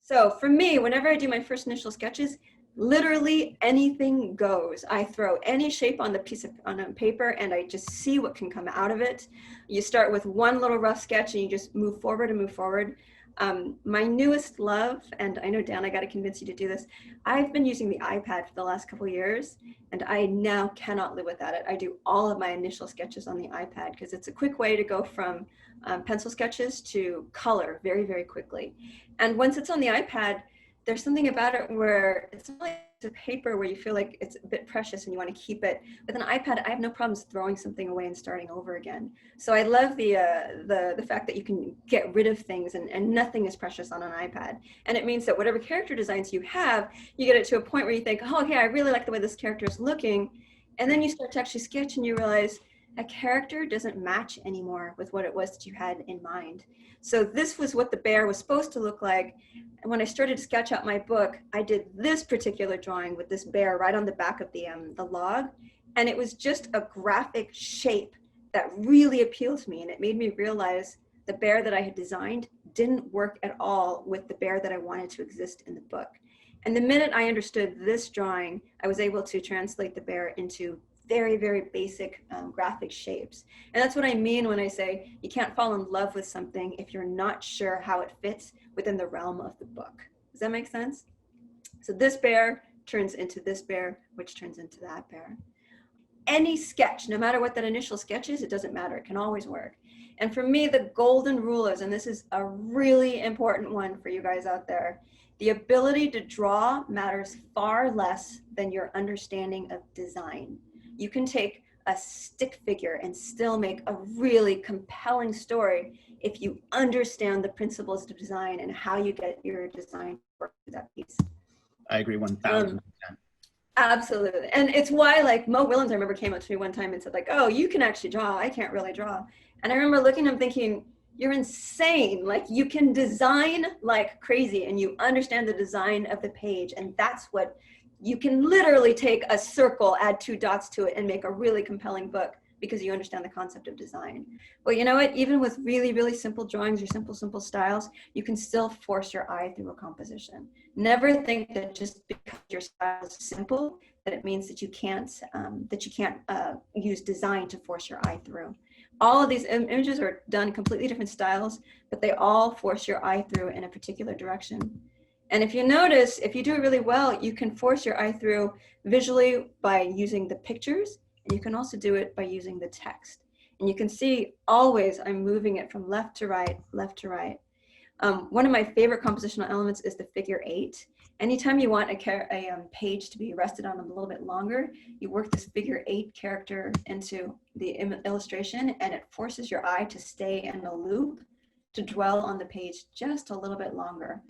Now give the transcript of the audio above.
So for me, whenever I do my first initial sketches, literally anything goes. I throw any shape on on a paper and I just see what can come out of it. You start with one little rough sketch and you just move forward and move forward. My newest love, and I know Dan, I got to convince you to do this. I've been using the iPad for the last couple of years, and I now cannot live without it. I do all of my initial sketches on the iPad because it's a quick way to go from pencil sketches to color very, very quickly. And once it's on the iPad, there's something about it where it's not like a paper where you feel like it's a bit precious and you want to keep it. With an iPad, I have no problems throwing something away and starting over again. So I love the fact that you can get rid of things and nothing is precious on an iPad. And it means that whatever character designs you have, you get it to a point where you think, oh, okay, I really like the way this character is looking. And then you start to actually sketch and you realize a character doesn't match anymore with what it was that you had in mind. So this was what the bear was supposed to look like. And when I started to sketch out my book, I did this particular drawing with this bear right on the back of the log. And it was just a graphic shape that really appealed to me. And it made me realize the bear that I had designed didn't work at all with the bear that I wanted to exist in the book. And the minute I understood this drawing, I was able to translate the bear into very, very basic graphic shapes. And that's what I mean when I say you can't fall in love with something if you're not sure how it fits within the realm of the book. Does that make sense? So this bear turns into this bear, which turns into that bear. Any sketch, no matter what that initial sketch is, it doesn't matter. It can always work. And for me, the golden rule is, and this is a really important one for you guys out there, the ability to draw matters far less than your understanding of design. You can take a stick figure and still make a really compelling story if you understand the principles of design and how you get your design to work with that piece. I agree 1000%. Absolutely. And it's why, like, Mo Willems, I remember, came up to me one time and said, like, oh, you can actually draw. I can't really draw. And I remember looking at him thinking, you're insane. Like, you can design like crazy and you understand the design of the page. And that's what you can literally take a circle, add 2 dots to it and make a really compelling book because you understand the concept of design. Well, you know what? Even with really, really simple drawings or simple styles, you can still force your eye through a composition. Never think that just because your style is simple, that it means that you can't use design to force your eye through. All of these images are done completely different styles, but they all force your eye through in a particular direction. And if you notice, if you do it really well, you can force your eye through visually by using the pictures, and you can also do it by using the text. And you can see always I'm moving it from left to right, left to right. One of my favorite compositional elements is the figure 8. Anytime you want a page to be rested on a little bit longer, you work this figure 8 character into the illustration, and it forces your eye to stay in a loop, to dwell on the page just a little bit longer.